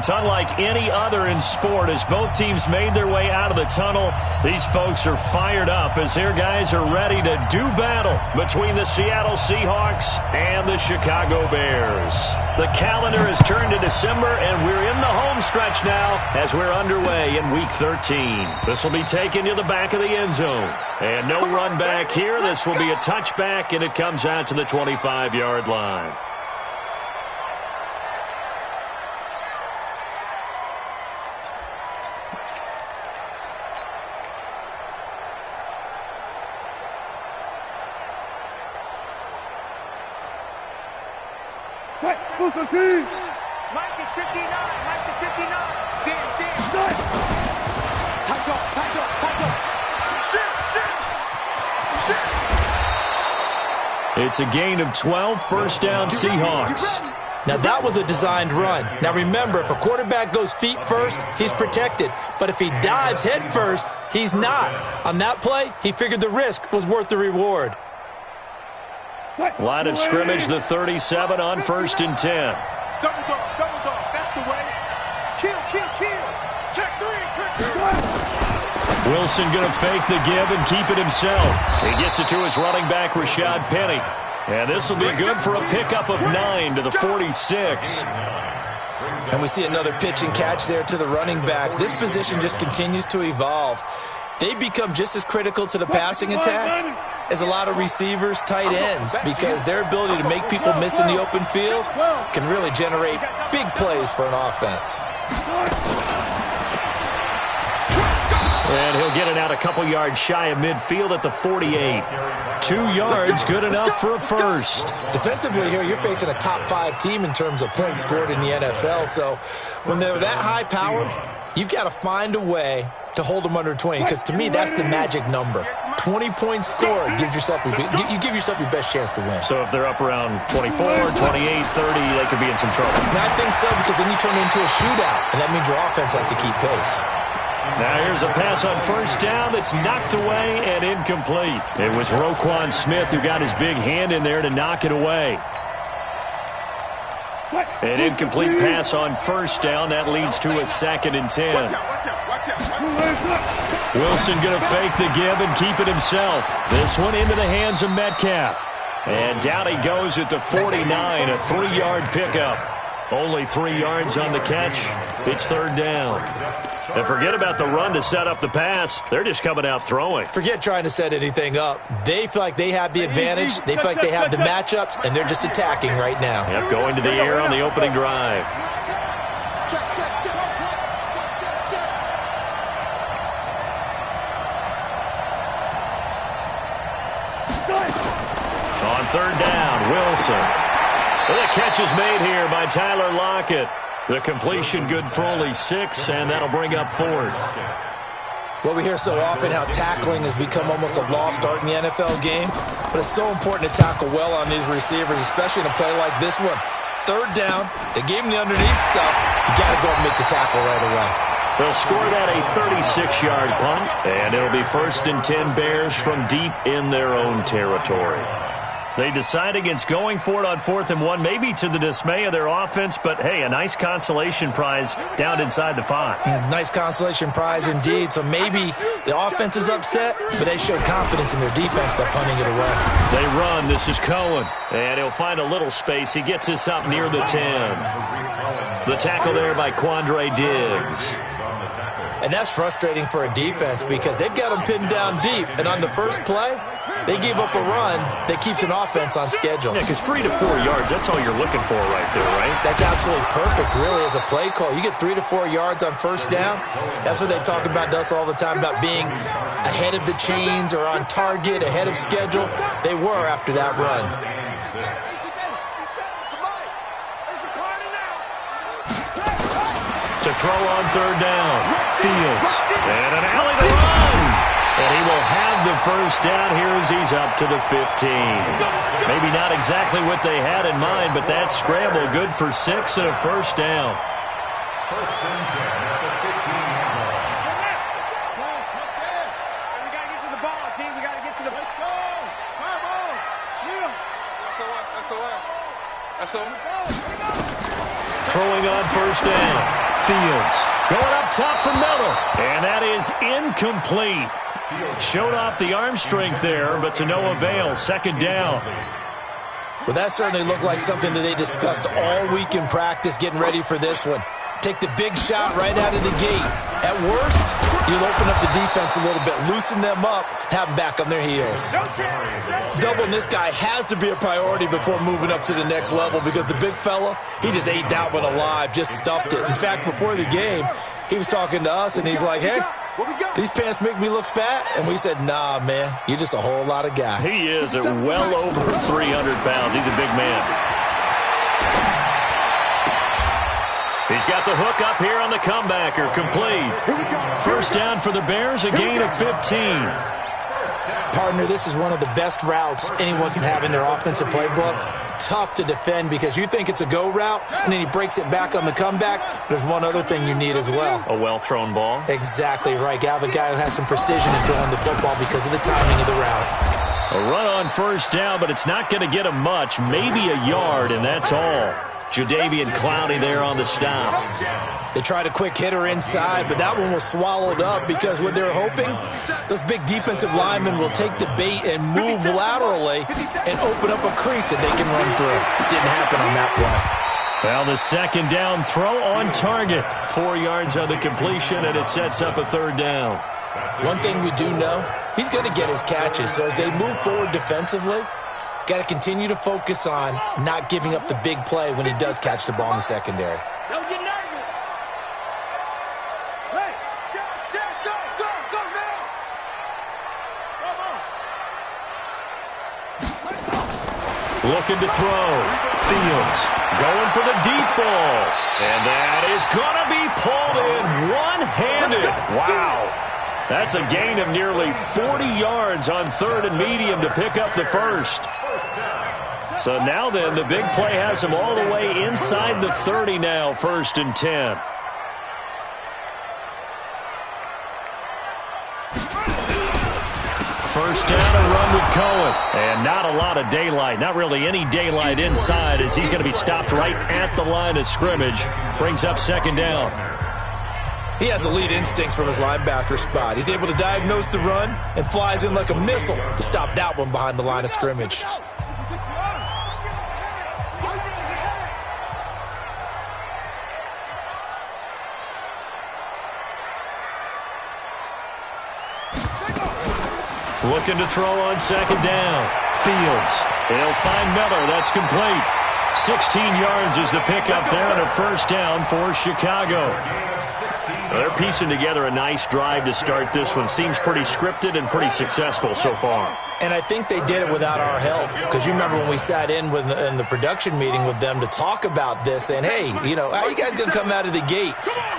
It's unlike any other in sport. As both teams made their way out of the tunnel, these folks are fired up as their guys are ready to do battle between the Seattle Seahawks and the Chicago Bears. The calendar has turned to December, and we're in the home stretch now as we're underway in Week 13. This will be taken to the back of the end zone. And no run back here. This will be a touchback, and it comes out to the 25-yard line. Mike is 59. Mike is 59. Damn. Tight up. Shit. It's a gain of 12, first down Seahawks. Now that was a designed run. Now remember, if a quarterback goes feet first, he's protected. But if he dives head first, he's not. On that play, he figured the risk was worth the reward. Line of scrimmage, the 37 on 1st and 10. Double dog. That's the way. Kill. Check three. Wilson going to fake the give and keep it himself. He gets it to his running back, Rashad Penny. And this will be good for a pickup of 9 to the 46. And we see another pitch and catch there to the running back. This position just continues to evolve. They become just as critical to the passing attack as a lot of receivers, tight ends, because their ability to make people miss in the open field can really generate big plays for an offense. And he'll get it out a couple yards shy of midfield at the 48. 2 yards, good enough for a first. Defensively here, you're facing a top 5 team in terms of points scored in the NFL. So when they're that high-powered, you've got to find a way to hold them under 20, because to me, that's the magic number. 20 points scored gives yourself you give yourself your best chance to win. So if they're up around 24, 28, 30, they could be in some trouble. And I think so, because then you turn it into a shootout, and that means your offense has to keep pace. Now here's a pass on first down that's knocked away and incomplete. It was Roquan Smith who got his big hand in there to knock it away. An incomplete pass on first down. That leads to a 2nd and 10. Wilson going to fake the give and keep it himself. This one into the hands of Metcalf. And down he goes at the 49, a 3-yard pickup. Only 3 yards on the catch. It's 3rd down. And forget about the run to set up the pass. They're just coming out throwing. Forget trying to set anything up. They feel like they have the advantage. They feel like they have the matchups, and they're just attacking right now. Yep, going to the air on the opening drive. On 3rd down, Wilson. Well, the catch is made here by Tyler Lockett. The completion good for only 6, and that'll bring up 4th. Well, we hear so often how tackling has become almost a lost art in the NFL game, but it's so important to tackle well on these receivers, especially in a play like this one. 3rd down, they gave him the underneath stuff. You got to go and make the tackle right away. They'll score that a 36-yard punt, and it'll be 1st and 10 Bears from deep in their own territory. They decide against going for it on 4th and 1, maybe to the dismay of their offense, but hey, a nice consolation prize down inside the 5. Nice consolation prize indeed. So maybe the offense is upset, but they show confidence in their defense by punting it away. They run. This is Cohen, and he'll find a little space. He gets us up near the 10. The tackle there by Quandre Diggs. And that's frustrating for a defense because they've got them pinned down deep. And on the first play, they gave up a run that keeps an offense on schedule. Yeah, because 3 to 4 yards, that's all you're looking for right there, right? That's absolutely perfect, really, as a play call. You get 3 to 4 yards on first down. That's what they talk about to us all the time, about being ahead of the chains or on target, ahead of schedule. They were after that run. To throw on 3rd down, Fields, and an alley to run. And he will have the first down here as he's up to the 15. Maybe not exactly what they had in mind, but that scramble good for 6 and a first down. First and 10 at the 15-yard line. We got to get to the ball, team. We got to get to the ball. Come on. Yeah. SOS. Throwing on first down. Fields going up top for Miller. And that is incomplete. Showed off the arm strength there, but to no avail. Second down. Well, that certainly looked like something that they discussed all week in practice getting ready for this one. Take the big shot right out of the gate. At worst, you'll open up the defense a little bit, loosen them up, have them back on their heels. Doubling this guy has to be a priority before moving up to the next level because the big fella, he just ate that one alive, just stuffed it. In fact, before the game, he was talking to us, and he's like, hey, these pants make me look fat. And we said, nah, man, you're just a whole lot of guy. He is at well over 300 pounds. He's a big man. He's got the hook up here on the comebacker. Complete. First down for the Bears, a gain of 15. Partner, this is one of the best routes anyone can have in their offensive playbook. Tough to defend because you think it's a go route, and then he breaks it back on the comeback. There's one other thing you need as well. A well-thrown ball. Exactly right. You have a guy who has some precision in throwing the football because of the timing of the route. A run on first down, but it's not going to get him much. Maybe a yard, and that's all. Jadeveon Clowney there on the stop. They tried a quick hitter inside, but that one was swallowed up because what they're hoping, those big defensive linemen will take the bait and move laterally and open up a crease that they can run through. Didn't happen on that play. Well, the second down throw on target. 4 yards on the completion, and it sets up a third down. One thing we do know, he's going to get his catches. So as they move forward defensively, got to continue to focus on not giving up the big play when he does catch the ball in the secondary. Don't get nervous. Hey, go now. Come on. Looking to throw. Fields going for the deep ball. And that is going to be pulled in one-handed. Wow. That's a gain of nearly 40 yards on third and medium to pick up the first. So now then, the big play has him all the way inside the 30 now, 1st and 10. First down, a run with Cohen. And not a lot of daylight, not really any daylight inside as he's going to be stopped right at the line of scrimmage. Brings up second down. He has elite instincts from his linebacker spot. He's able to diagnose the run and flies in like a missile to stop that one behind the line of scrimmage. Looking to throw on second down. Fields. He'll find Miller. That's complete. 16 yards is the pickup there and a first down for Chicago. They're piecing together a nice drive to start this one. Seems pretty scripted and pretty successful so far. And I think they did it without our help. Because you remember when we sat in the production meeting with them to talk about this, and hey, you know, how are you guys going to come out of the gate?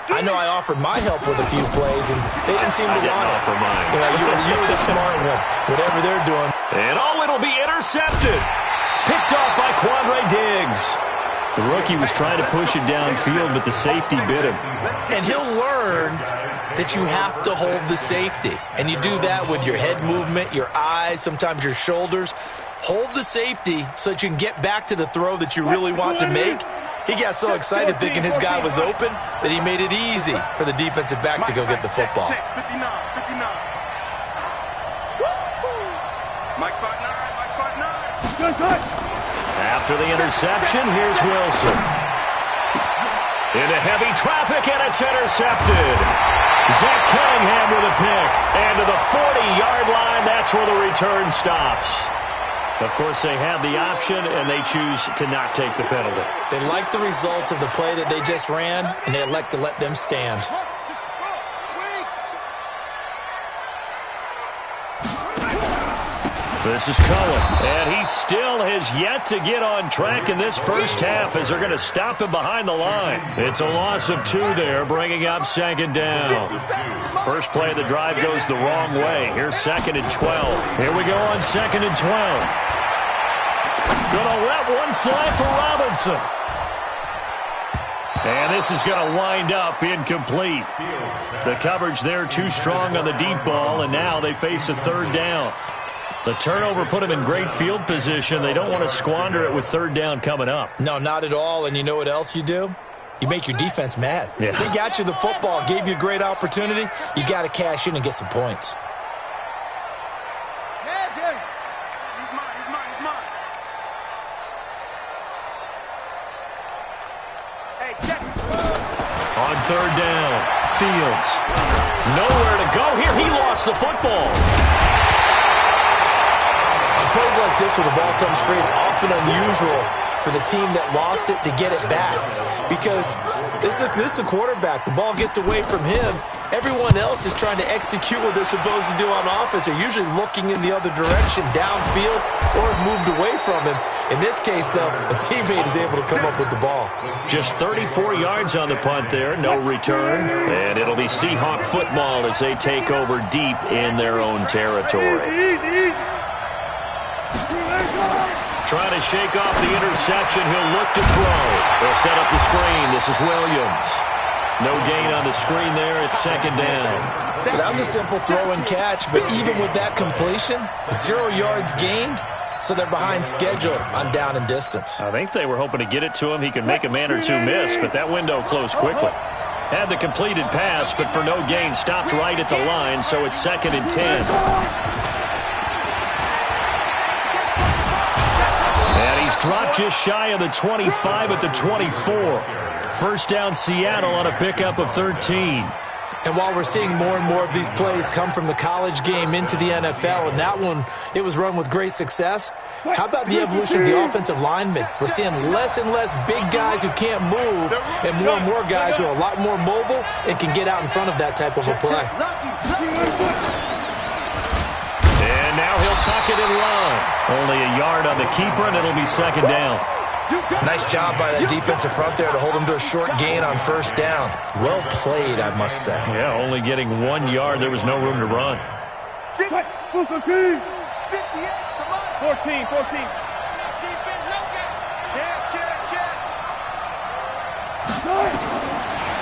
I know I offered my help with a few plays, and they didn't seem to want it. Offer mine. You were the smart one. Whatever they're doing. And it'll be intercepted. Picked off by Quandre Diggs. The rookie was trying to push it downfield, but the safety bit him. And he'll learn that you have to hold the safety. And you do that with your head movement, your eyes, sometimes your shoulders. Hold the safety so that you can get back to the throw that you really want to make. He got so excited thinking his guy was open that he made it easy for the defensive back to go get the football. Check, 59. Mike 5'9", Mike 5'9". After the interception, here's Wilson. Into heavy traffic, and it's intercepted. Zach Cunningham with a pick. And to the 40-yard line, that's where the return stops. Of course, they have the option, and they choose to not take the penalty. They like the results of the play that they just ran, and they elect to let them stand. This is Cohen, and he still has yet to get on track in this first half as they're going to stop him behind the line. It's a loss of 2 there, bringing up second down. First play of the drive goes the wrong way. Here's 2nd and 12. Here we go on 2nd and 12. Going to let one fly for Robinson. And this is going to wind up incomplete. The coverage there too strong on the deep ball, and now they face a third down. The turnover put them in great field position. They don't want to squander it with third down coming up. No, not at all. And you know what else you do? you make your defense mad. Yeah. They got you the football, gave you a great opportunity. You got to cash in and get some points. On third down, Fields. Nowhere to go here. He lost the football. On plays like this where the ball comes free, it's often unusual for the team that lost it to get it back. Because this is the quarterback. The ball gets away from him. Everyone else is trying to execute what they're supposed to do on offense. They're usually looking in the other direction, downfield, or moved away from him. In this case, though, a teammate is able to come up with the ball. Just 34 yards on the punt there, no return. And it'll be Seahawk football as they take over deep in their own territory. Trying to shake off the interception. He'll look to throw. They'll set up the screen. This is Williams. No gain on the screen there. It's second down. Well, that was a simple throw and catch, but even with that completion, 0 yards gained, so they're behind schedule on down and distance. I think they were hoping to get it to him. He could make a man or two miss, but that window closed quickly. Had the completed pass, but for no gain, stopped right at the line, so it's second and 10. And he's dropped just shy of the 25 at the 24. First down Seattle on a pickup of 13. And while we're seeing more and more of these plays come from the college game into the NFL, and that one, it was run with great success, how about the evolution of the offensive linemen? We're seeing less and less big guys who can't move and more guys who are a lot more mobile and can get out in front of that type of a play. And now he'll tuck it and run. Only a yard on the keeper, and it'll be second down. Nice job by that defensive front there to hold him to a short gain on first down. Well played, I must say. Yeah, only getting 1 yard. There was no room to run. 14.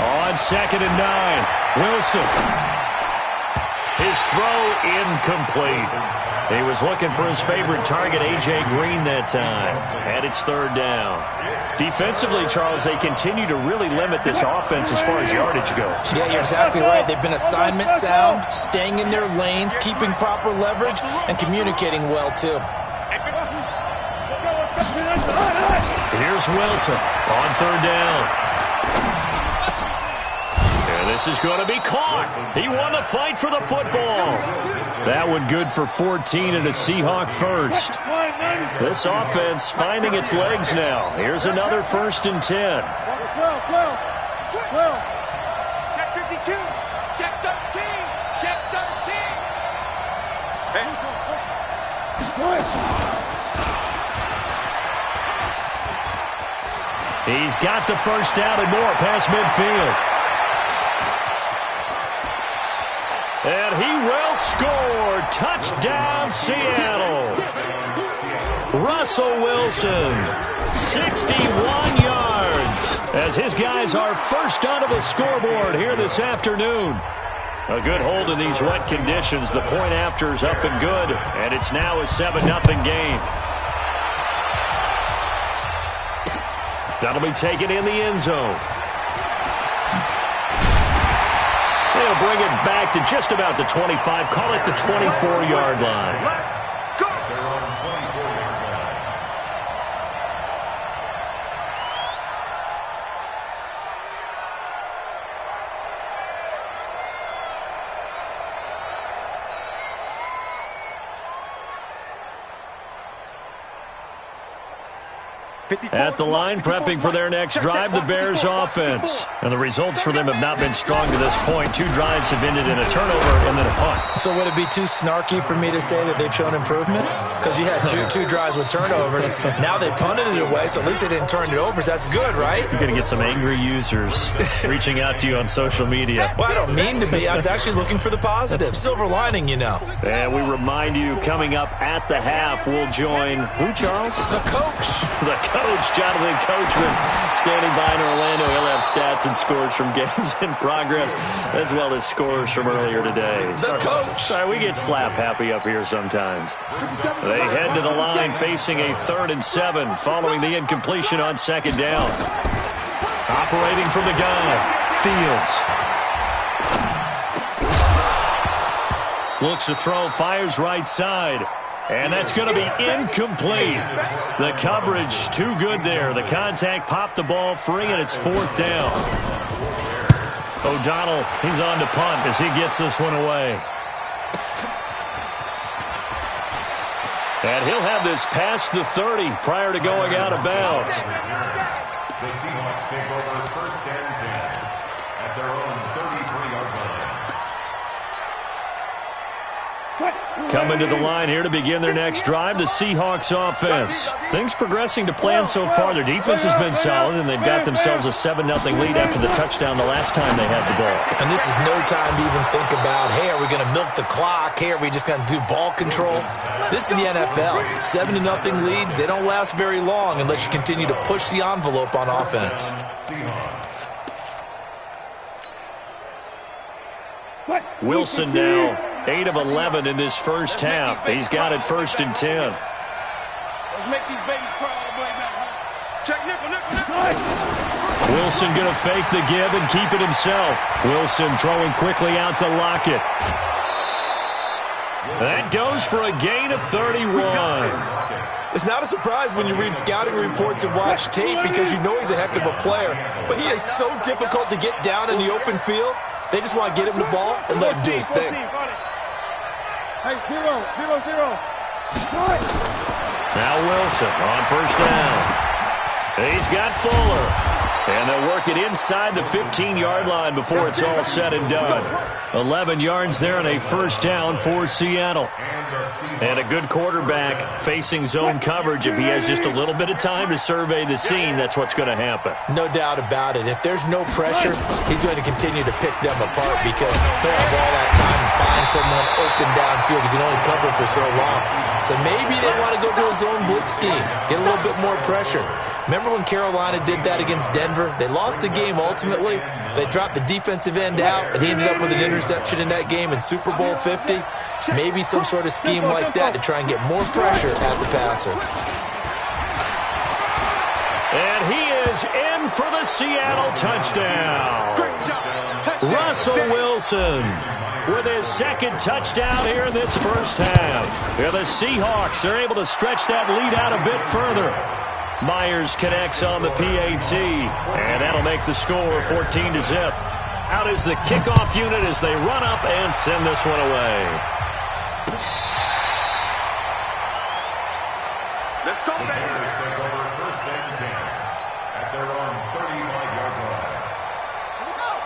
On second and 9, Wilson. His throw incomplete. He was looking for his favorite target, A.J. Green, that time. And it's third down. Defensively, Charles, they continue to really limit this offense as far as yardage goes. Yeah, you're exactly right. They've been assignment sound, staying in their lanes, keeping proper leverage, and communicating well, too. Here's Wilson on third down. And this is going to be caught. He won the fight for the football. That one good for 14 and a Seahawk first. This offense finding its legs now. Here's another first and 10. Check 52. Check 13. Check 13. He's got the first down and more past midfield. And he will score. Touchdown, Seattle. Russell Wilson, 61 yards, as his guys are first onto the scoreboard here this afternoon. A good hold in these wet conditions. The point after is up and good, and it's now a 7-0 game. That'll be taken in the end zone. They'll bring it back to just about the 25. Call it the 24-yard line. At the line, prepping for their next drive, the Bears offense. And the results for them have not been strong to this point. 2 drives have ended in a turnover and then a punt. So would it be too snarky for me to say that they've shown improvement? Because you had two drives with turnovers. Now they punted it away, so at least they didn't turn it over. That's good, right? You're going to get some angry users reaching out to you on social media. Well, I don't mean to be. I was actually looking for the positive. Silver lining, you know. And we remind you, coming up at the half, we'll join who, Charles? The coach. The coach, Jonathan Coachman, standing by in Orlando. He'll have stats and scores from games in progress, as well as scores from earlier today. The coach. Sorry, we get slap happy up here sometimes. They head to the line facing a 3rd and 7 following the incompletion on second down. Operating from the gun, Fields. Looks to throw, fires right side. And that's going to be incomplete. The coverage too good there. The contact popped the ball free, and it's 4th down. O'Donnell, he's on to punt as he gets this one away. And he'll have this past the 30 prior to going out of bounds. The Seahawks take over 1st and 10 at their own 33-yard line. Coming to the line here to begin their next drive, the Seahawks offense. Things progressing to plan so far. Their defense has been solid, and they've got themselves a 7-0 lead after the touchdown the last time they had the ball. And this is no time to even think about, hey, are we going to milk the clock? Hey, are we just going to do ball control? This is the NFL. 7-0 leads, they don't last very long unless you continue to push the envelope on offense. Wilson now 8 of 11 in this first half. He's got it 1st and 10. Let's make these babies cry all the way back. Check nickel. Wilson going to fake the give and keep it himself. Wilson throwing quickly out to Lockett. That goes for a gain of 31. It's not a surprise when you read scouting reports and watch tape because you know he's a heck of a player. But he is so difficult to get down in the open field. They just want to get him the ball and let him do his thing. Hey, 0-0-0. Now Wilson on 1st down. He's got Fuller. And they'll work it inside the 15-yard line before it's all said and done. 11 yards there and a 1st down for Seattle. And a good quarterback facing zone coverage. If he has just a little bit of time to survey the scene, that's what's going to happen. No doubt about it. If there's no pressure, he's going to continue to pick them apart because he'll have all that time to find someone open downfield. He can only cover for so long. So maybe they want to go to a zone blitz scheme, get a little bit more pressure. Remember when Carolina did that against Denver? They lost the game ultimately. They dropped the defensive end out, and he ended up with an interception in that game in Super Bowl 50. Maybe some sort of scheme like that to try and get more pressure at the passer. And he is in for the Seattle touchdown. Russell Wilson with his 2nd touchdown here in this first half. Here the Seahawks are able to stretch that lead out a bit further. Myers connects on the PAT, and that'll make the score 14-0. Out is the kickoff unit as they run up and send this one away. Let's go, baby. Bears take over 1st and 10 at their own 35-yard line.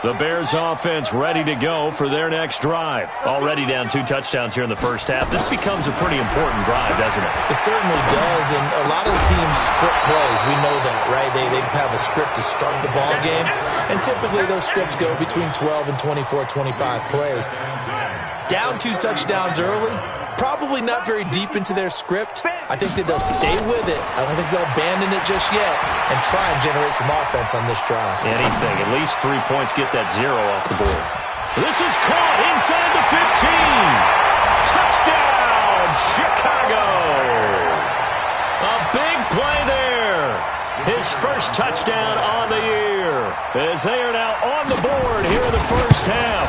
The Bears offense ready to go for their next drive. Already down 2 touchdowns here in the first half. This becomes a pretty important drive, doesn't it? It certainly does, and a lot of teams script plays. We know that, right? They have a script to start the ball game, and typically those scripts go between 12 and 24, 25 plays. Down 2 touchdowns early, probably not very deep into their script. I think that they'll stay with it. I don't think they'll abandon it just yet and try and generate some offense on this drive. Anything. At least 3 points, get that 0 off the board. This is caught inside the 15. Touchdown, Chicago. A big play there. His first touchdown on the year as they are now on the board here in the first half.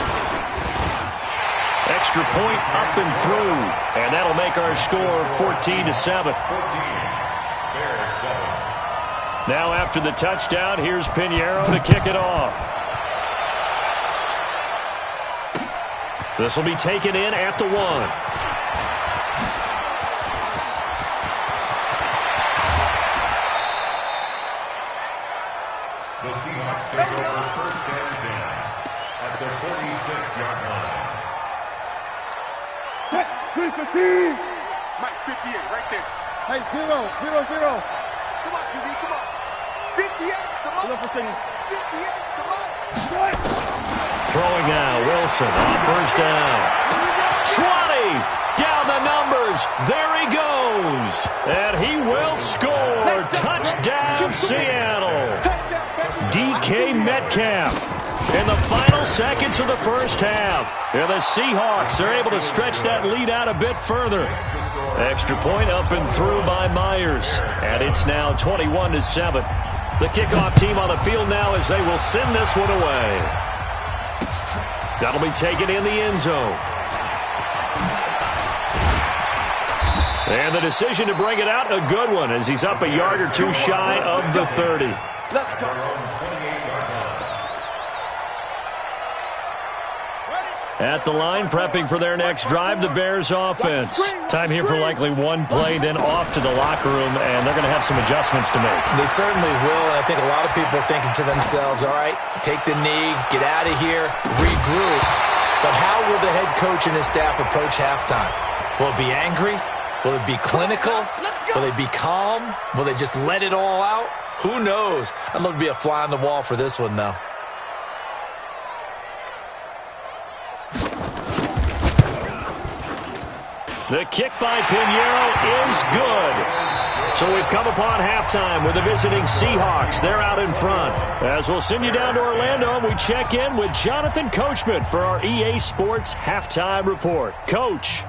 Extra point up and through, and that'll make our score 14-7. Now after the touchdown, here's Pinheiro to kick it off. This will be taken in at the 1. The Seahawks take over 1st and 10 at their 46-yard line. 315. Mike, 58, right there. Hey, 0-0-0. Come on, QB, come on. 58, come on. 58, come on. Throwing now, Wilson on 1st down. 20, down the numbers. There he goes. And he will score. Touchdown, Seattle. DK Metcalf. In the final seconds of the first half, here the Seahawks are able to stretch that lead out a bit further. Extra point up and through by Myers, and it's now 21-7. The kickoff team on the field now as they will send this one away. That'll be taken in the end zone. And the decision to bring it out, a good one, as he's up a yard or two shy of the 30. Let's go. At the line, prepping for their next drive, the Bears offense. Time here for likely one play, then off to the locker room, and they're going to have some adjustments to make. They certainly will, and I think a lot of people are thinking to themselves, all right, take the knee, get out of here, regroup. But how will the head coach and his staff approach halftime? Will it be angry? Will it be clinical? Will they be calm? Will they just let it all out? Who knows? I'd love to be a fly on the wall for this one, though. The kick by Pinheiro is good. So we've come upon halftime with the visiting Seahawks. They're out in front. As we'll send you down to Orlando, we check in with Jonathan Coachman for our EA Sports Halftime Report. Coach.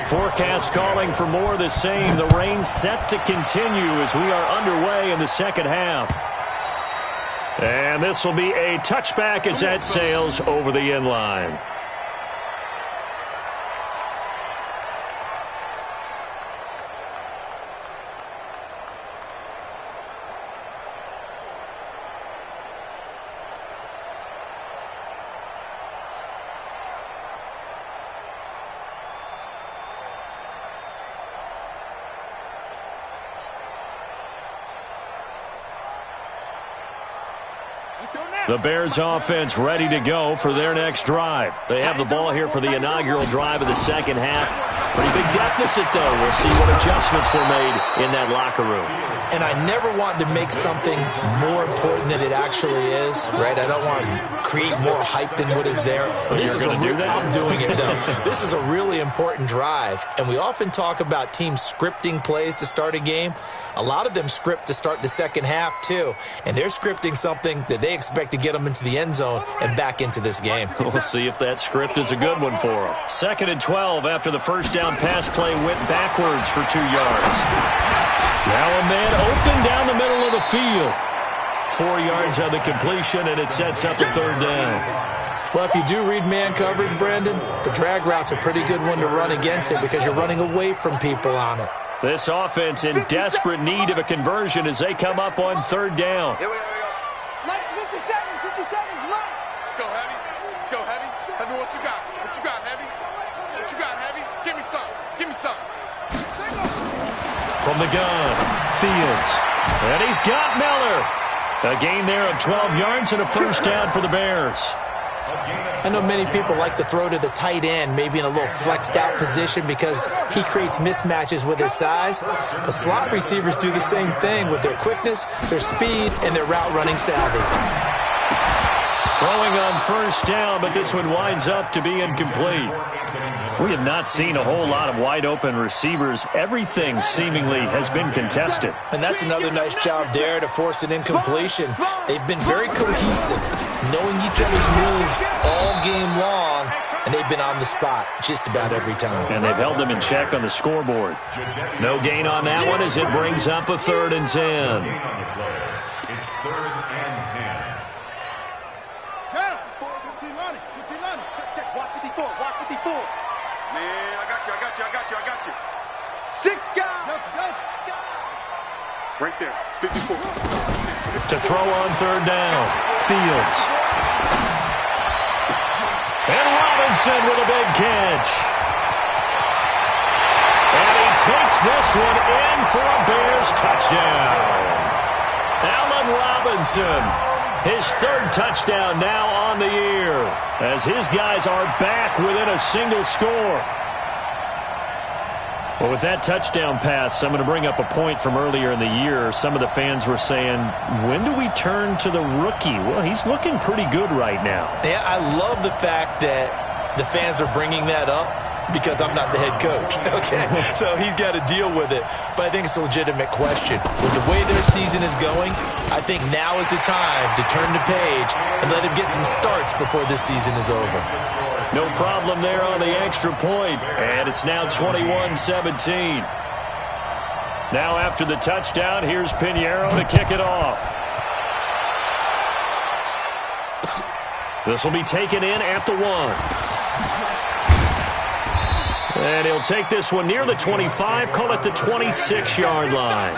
Forecast calling for more of the same. The rain set to continue as we are underway in the second half. And this will be a touchback as that sails over the end line. The Bears offense ready to go for their next drive. They have the ball here for the inaugural drive of the second half. Pretty big deficit, though. We'll see what adjustments were made in that locker room. And I never want to make something more important than it actually is, right? I don't want to create more hype than what is there. But this is I'm doing it, though. This is a really important drive. And we often talk about teams scripting plays to start a game. A lot of them script to start the second half, too. And they're scripting something that they expect to get them into the end zone and back into this game. We'll see if that script is a good one for them. 2nd and 12 after the first down pass play went backwards for 2 yards. Now a man open down the middle of the field. 4 yards on the completion, and it sets up a 3rd down. Well, if you do read man coverage, Brandon, the drag route's a pretty good one to run against it because you're running away from people on it. This offense in desperate need of a conversion as they come up on 3rd down. Here we go. Nice 57 seconds, right? Let's go, Heavy. Let's go, Heavy. Heavy, what you got? What you got, Heavy? What you got, Heavy? Give me some. Give me some. From the gun, Fields. And he's got Miller. A gain there of 12 yards and a 1st down for the Bears. I know many people like to throw to the tight end, maybe in a little flexed out position because he creates mismatches with his size. But slot receivers do the same thing with their quickness, their speed, and their route running savvy. Throwing on 1st down, but this one winds up to be incomplete. We have not seen a whole lot of wide-open receivers. Everything seemingly has been contested. And that's another nice job there to force an incompletion. They've been very cohesive, knowing each other's moves all game long, and they've been on the spot just about every time. And they've held them in check on the scoreboard. No gain on that one as it brings up a 3rd and 10. It's 3rd and 10. Yeah, 15 line. Check. Watch 54. Man, I got you. 6 guys. Right there, 54. To throw on 3rd down, Fields. And Robinson with a big catch. And he takes this one in for a Bears touchdown. Allen Robinson, his 3rd touchdown now on the year, as his guys are back within a single score. Well, with that touchdown pass, I'm going to bring up a point from earlier in the year. Some of the fans were saying, when do we turn to the rookie? Well, he's looking pretty good right now. Yeah, I love the fact that the fans are bringing that up because I'm not the head coach, okay? So he's got to deal with it. But I think it's a legitimate question. With the way their season is going, I think now is the time to turn the page and let him get some starts before this season is over. No problem there on the extra point, and it's now 21-17. Now after the touchdown, here's Pinheiro to kick it off. This will be taken in at the 1. And he'll take this one near the 25, call it the 26-yard line.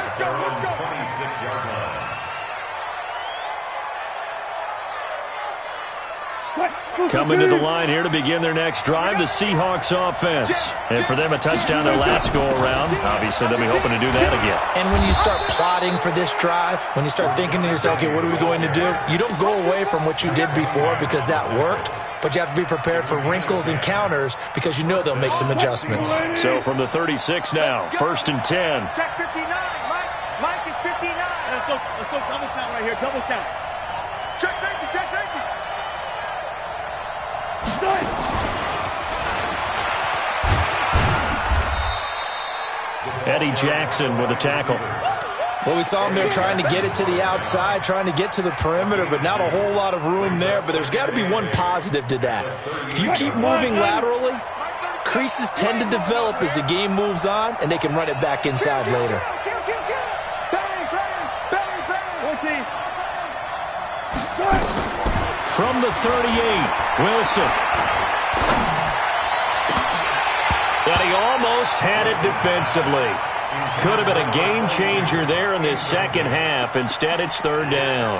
Coming to the line here to begin their next drive, the Seahawks offense. And for them, a touchdown their last go-around. Obviously, they'll be hoping to do that again. And when you start plotting for this drive, when you start thinking to yourself, okay, what are we going to do? You don't go away from what you did before because that worked, but you have to be prepared for wrinkles and counters because you know they'll make some adjustments. So from the 36 now, 1st and 10. Check 59. Mike is 59. Let's go double count right here, double count. Check safety, check safety. Eddie Jackson with a tackle. Well, we saw him there trying to get it to the outside, trying to get to the perimeter, but not a whole lot of room there. But there's got to be one positive to that. If you keep moving laterally, creases tend to develop as the game moves on, and they can run it back inside later. From the 38, Wilson. And he almost had it defensively. Could have been a game changer there in this second half. Instead, it's 3rd down.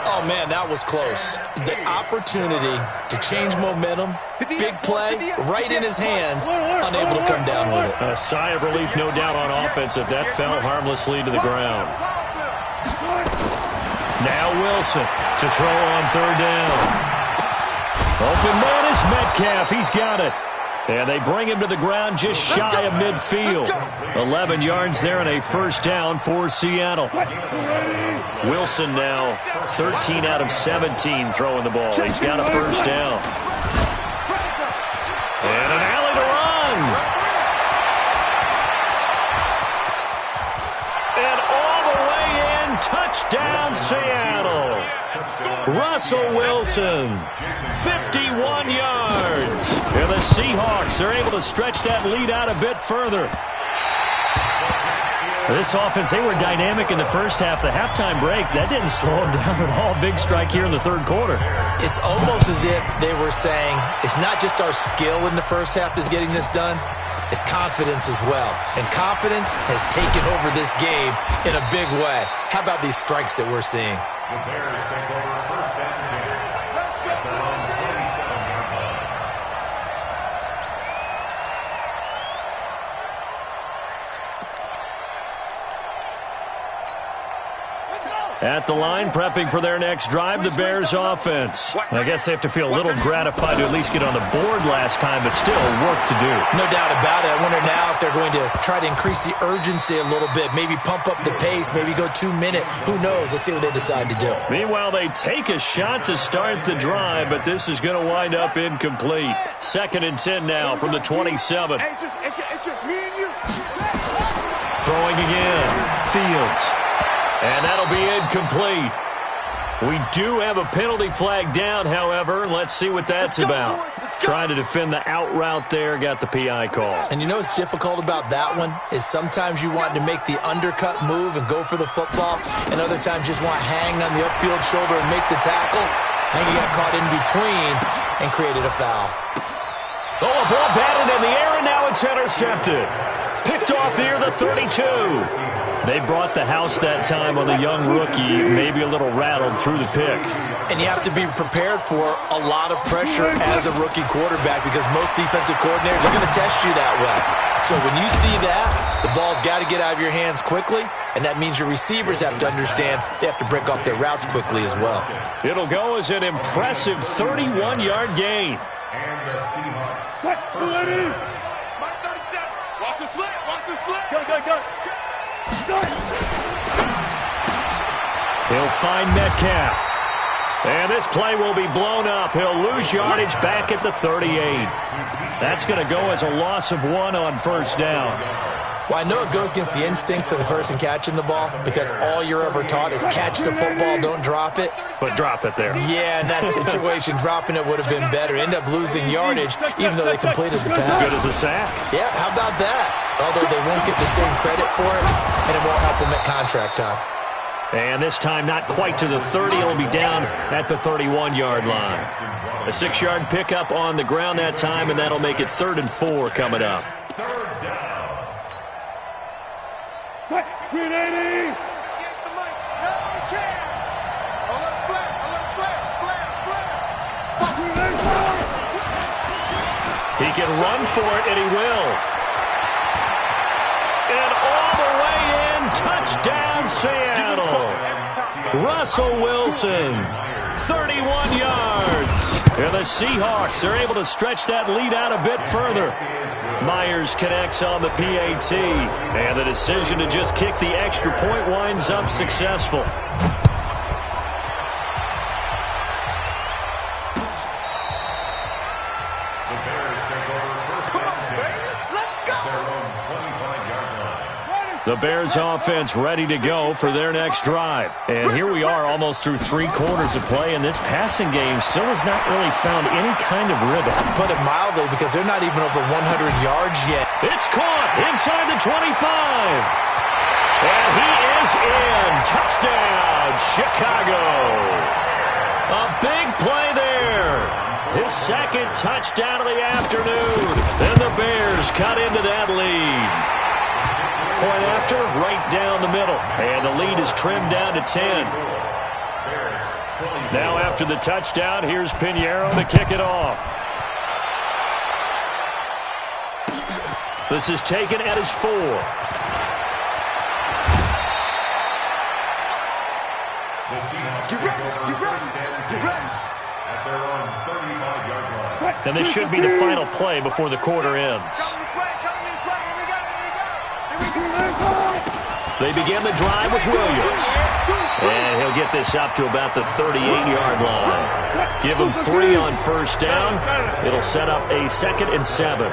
Oh, man, that was close. The opportunity to change momentum, big play, right in his hands, unable to come down with it. A sigh of relief, no doubt, on offense if that fell harmlessly to the ground. Now Wilson to throw on 3rd down. Open man is Metcalf. He's got it. And they bring him to the ground just shy of midfield. 11 yards there and a 1st down for Seattle. Wilson now 13 out of 17 throwing the ball. He's got a 1st down. And an alley to run. And all the way in, touchdown Seattle. Russell Wilson, 51 yards. And the Seahawks are able to stretch that lead out a bit further. This offense, they were dynamic in the first half. The halftime break, that didn't slow them down at all. Big strike here in the 3rd quarter. It's almost as if they were saying, it's not just our skill in the first half that's getting this done, it's confidence as well. And confidence has taken over this game in a big way. How about these strikes that we're seeing? The Bears take over 1st and 10 at their own 27-yard line. At the line, prepping for their next drive, the Bears offense. I guess they have to feel a little gratified to at least get on the board last time, but still work to do. No doubt about it. I wonder now if they're going to try to increase the urgency a little bit, maybe pump up the pace, maybe go 2-minute. Who knows? Let's see what they decide to do. Meanwhile, they take a shot to start the drive, but this is going to wind up incomplete. 2nd and 10 now from the 27. It's just me and you. Throwing again. Fields. And that'll be incomplete. We do have a penalty flag down, however. Let's see what that's about. Trying to defend the out route there, got the PI call. And you know what's difficult about that one is sometimes you want to make the undercut move and go for the football, and other times just want to hang on the upfield shoulder and make the tackle. I think he got caught in between and created a foul. Oh, a ball batted in the air, and now it's intercepted. Picked off near the 32. They brought the house that time on the young rookie, maybe a little rattled through the pick. And you have to be prepared for a lot of pressure as a rookie quarterback because most defensive coordinators are going to test you that way. So when you see that, the ball's got to get out of your hands quickly, and that means your receivers have to understand they have to break off their routes quickly as well. It'll go as an impressive 31-yard gain. And the Seahawks. Mike 37. Watch the slit. Watch the slit. Go. He'll find Metcalf. And this play will be blown up. He'll lose yardage back at the 38. That's going to go as a loss of 1 on 1st down. Well, I know it goes against the instincts of the person catching the ball because all you're ever taught is catch the football, don't drop it. But drop it there. Yeah, in that situation, dropping it would have been better. End up losing yardage, even though they completed the pass. Good as a sack. Yeah, how about that? Although they won't get the same credit for it, and it won't help them at contract time. And this time, not quite to the 30. It'll be down at the 31-yard line. A 6-yard pickup on the ground that time, and that'll make it 3rd and 4 coming up. Third down. Green 80. He can run for it, and he will. And all the way in, touchdown Seattle. Russell Wilson, 31 yards. And the Seahawks are able to stretch that lead out a bit further. Myers connects on the PAT, and the decision to just kick the extra point winds up successful. The Bears offense ready to go for their next drive. And here we are almost through 3 quarters of play, and this passing game still has not really found any kind of rhythm. Put it mildly, because they're not even over 100 yards yet. It's caught inside the 25. And he is in. Touchdown, Chicago. A big play there. His 2nd touchdown of the afternoon. And the Bears cut into that lead. Point after, right down the middle. And the lead is trimmed down to 10. Now after the touchdown, here's Pinheiro to kick it off. This is taken at his 4. And this should be the final play before the quarter ends. They begin the drive with Williams. And he'll get this up to about the 38-yard line. Give him 3 on first down. It'll set up a 2nd and 7.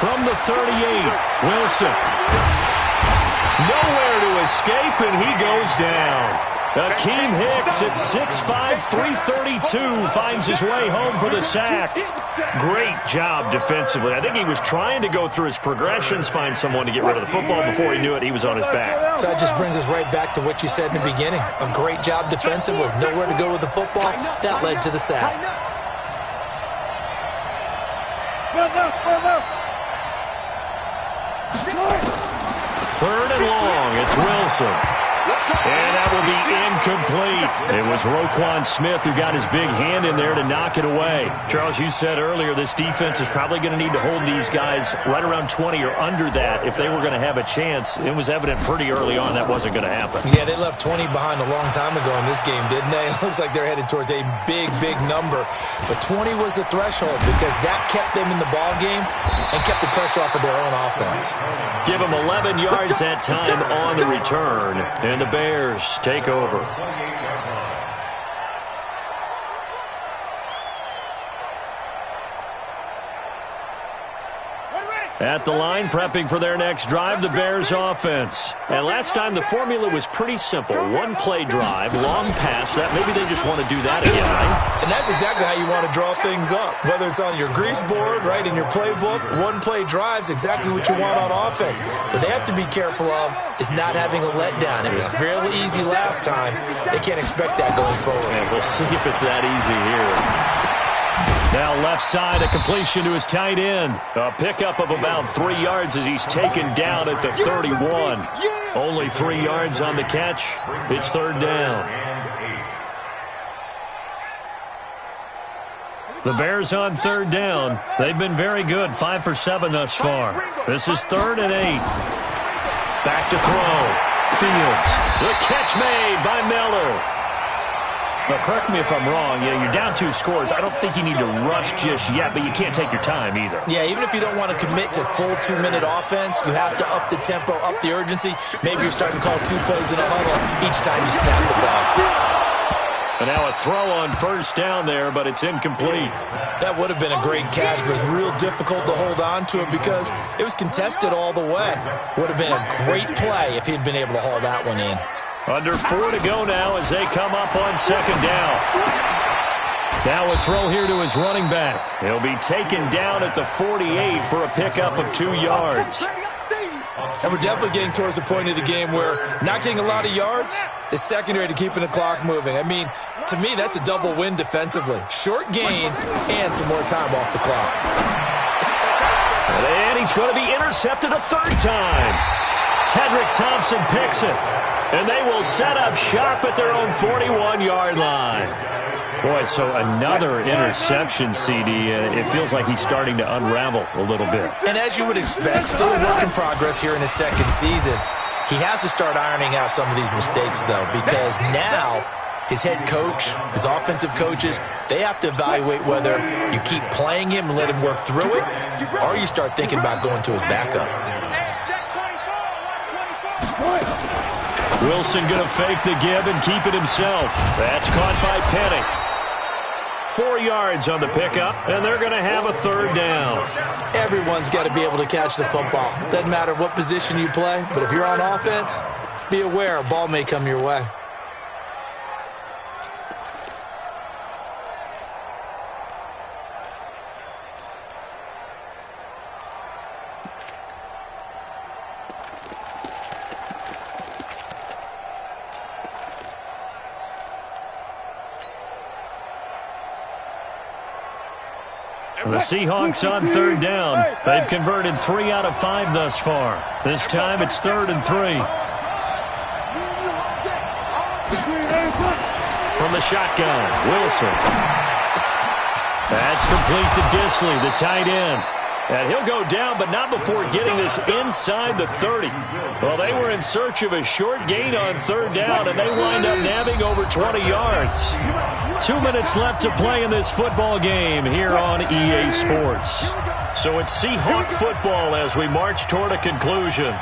From the 38, Wilson. Nowhere to escape, and he goes down. Akeem Hicks at 6'5", 332 finds his way home for the sack. Great job defensively. I think he was trying to go through his progressions, find someone to get rid of the football. Before he knew it, he was on his back. So that just brings us right back to what you said in the beginning. A great job defensively. Nowhere to go with the football. That led to the sack. Third and long. It's Wilson. And that will be incomplete. It was Roquan Smith who got his big hand in there to knock it away. Charles, you said earlier this defense is probably going to need to hold these guys right around 20 or under that if they were going to have a chance. It was evident pretty early on that wasn't going to happen. Yeah, they left 20 behind a long time ago in this game, didn't they? It looks like they're headed towards a big, big number. But 20 was the threshold because that kept them in the ball game and kept the pressure off of their own offense. Give them 11 yards that time on the return. And the Bears take over. At the line, prepping for their next drive, the Bears offense. And last time, the formula was pretty simple. 1-play drive, long pass. That maybe they just want to do that again, right? And that's exactly how you want to draw things up. Whether it's on your grease board, right, in your playbook, 1-play drive's exactly what you want on offense. What they have to be careful of is not having a letdown. It was fairly easy last time. They can't expect that going forward. And we'll see if it's that easy here. Now left side, a completion to his tight end. A pickup of about 3 yards as he's taken down at the 31. Only 3 yards on the catch. It's third down. The Bears on third down. They've been very good, 5 for 7 thus far. This is 3rd and 8. Back to throw. Fields. The catch made by Miller. Now, correct me if I'm wrong. You're down 2 scores. I don't think you need to rush just yet, but you can't take your time either. Yeah, even if you don't want to commit to full 2-minute offense, you have to up the tempo, up the urgency. Maybe you're starting to call 2 plays in a huddle each time you snap the ball. And now a throw on first down there, but it's incomplete. That would have been a great catch, but it's real difficult to hold on to it because it was contested all the way. Would have been a great play if he'd been able to haul that one in. Under 4 to go now as they come up on second down. Now a throw here to his running back. He'll be taken down at the 48 for a pickup of 2 yards. And we're definitely getting towards the point of the game where not getting a lot of yards is secondary to keeping the clock moving. I mean, to me, that's a double win defensively. Short gain and some more time off the clock. And he's going to be intercepted a third time. Tedrick Thompson picks it. And they will set up shop at their own 41-yard line. Boy, so another interception, CD, and it feels like he's starting to unravel a little bit. And as you would expect, still a work in progress here in his second season. He has to start ironing out some of these mistakes, though, because now his head coach, his offensive coaches, they have to evaluate whether you keep playing him and let him work through it, or you start thinking about going to his backup. Wilson going to fake the give and keep it himself. That's caught by Penny. 4 yards on the pickup, and they're going to have a third down. Everyone's got to be able to catch the football. Doesn't matter what position you play, but if you're on offense, be aware a ball may come your way. The Seahawks on third down. They've converted 3 out of 5 thus far. This time it's 3rd and 3. From the shotgun, Wilson. That's complete to Disley, the tight end. And he'll go down, but not before getting this inside the 30. Well, they were in search of a short gain on third down, and they wind up nabbing over 20 yards. 2 minutes left to play in this football game here on EA Sports. So it's Seahawk football as we march toward a conclusion.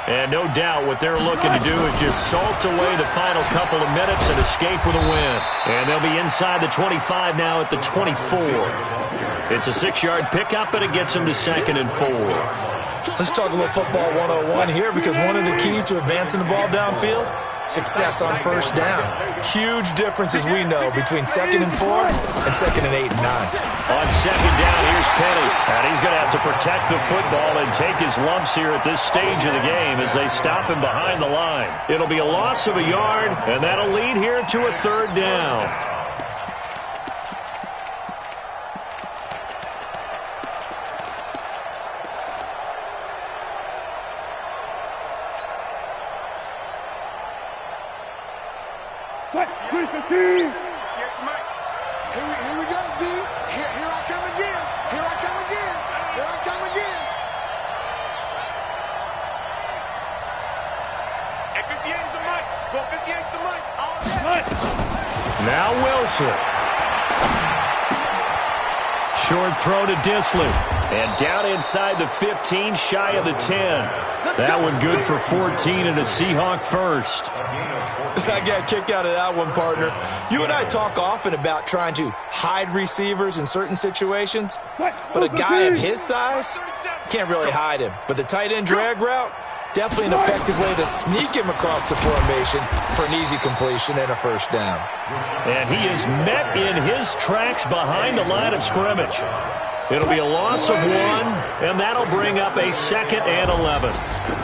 And no doubt what they're looking to do is just salt away the final couple of minutes and escape with a win. And they'll be inside the 25 now at the 24. It's a 6-yard pickup, and it gets them to 2nd and 4. Let's talk a little football 101 here, because one of the keys to advancing the ball downfield, success on first down. Huge difference, as we know, between 2nd and 4 and 2nd and 8 and 9. On second down, here's Penny. And he's going to have to protect the football and take his lumps here at this stage of the game as they stop him behind the line. It'll be a loss of a yard, and that'll lead here to a third down. Here we go, D. Here I come again. Here I come again. Here I come again. At 58's the mic. Go 58's the mic. All day. Now Wilson. Short throw to Disley. And down inside the 15, shy of the 10. That one good for 14 and a Seahawk first. I got a kick out of that one, partner. You and I talk often about trying to hide receivers in certain situations, but a guy of his size can't really hide him. But the tight end drag route, definitely an effective way to sneak him across the formation for an easy completion and a first down. And he is met in his tracks behind the line of scrimmage. It'll be a loss of 1, and that'll bring up a 2nd and 11.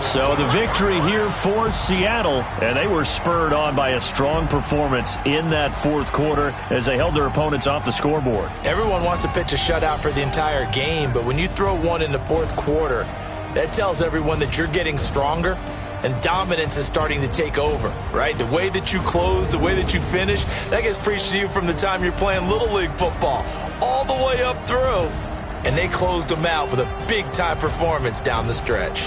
So the victory here for Seattle, and they were spurred on by a strong performance in that fourth quarter as they held their opponents off the scoreboard. Everyone wants to pitch a shutout for the entire game, but when you throw one in the fourth quarter, that tells everyone that you're getting stronger and dominance is starting to take over, right? The way that you close, the way that you finish, that gets preached to you from the time you're playing Little League football all the way up through. And they closed them out with a big-time performance down the stretch.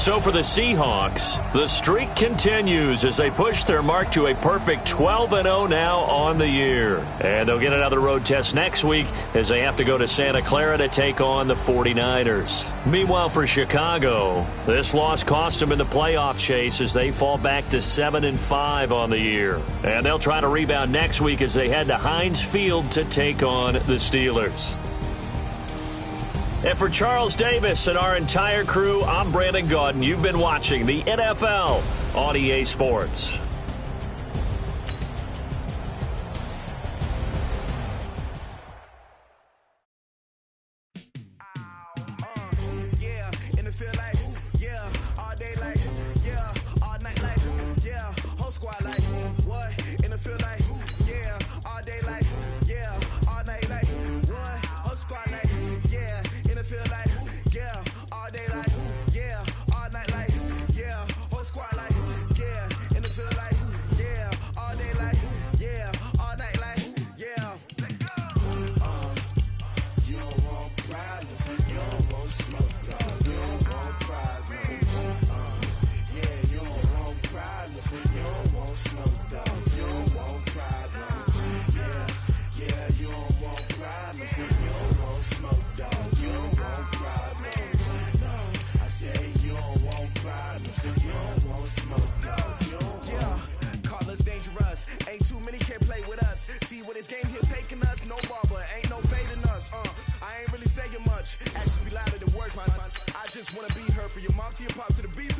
So for the Seahawks, the streak continues as they push their mark to a perfect 12-0 now on the year. And they'll get another road test next week as they have to go to Santa Clara to take on the 49ers. Meanwhile, for Chicago, this loss cost them in the playoff chase as they fall back to 7-5 on the year. And they'll try to rebound next week as they head to Heinz Field to take on the Steelers. And for Charles Davis and our entire crew, I'm Brandon Gaudin. You've been watching the NFL on EA Sports. I just wanna be her for your mom to your pop to the beat.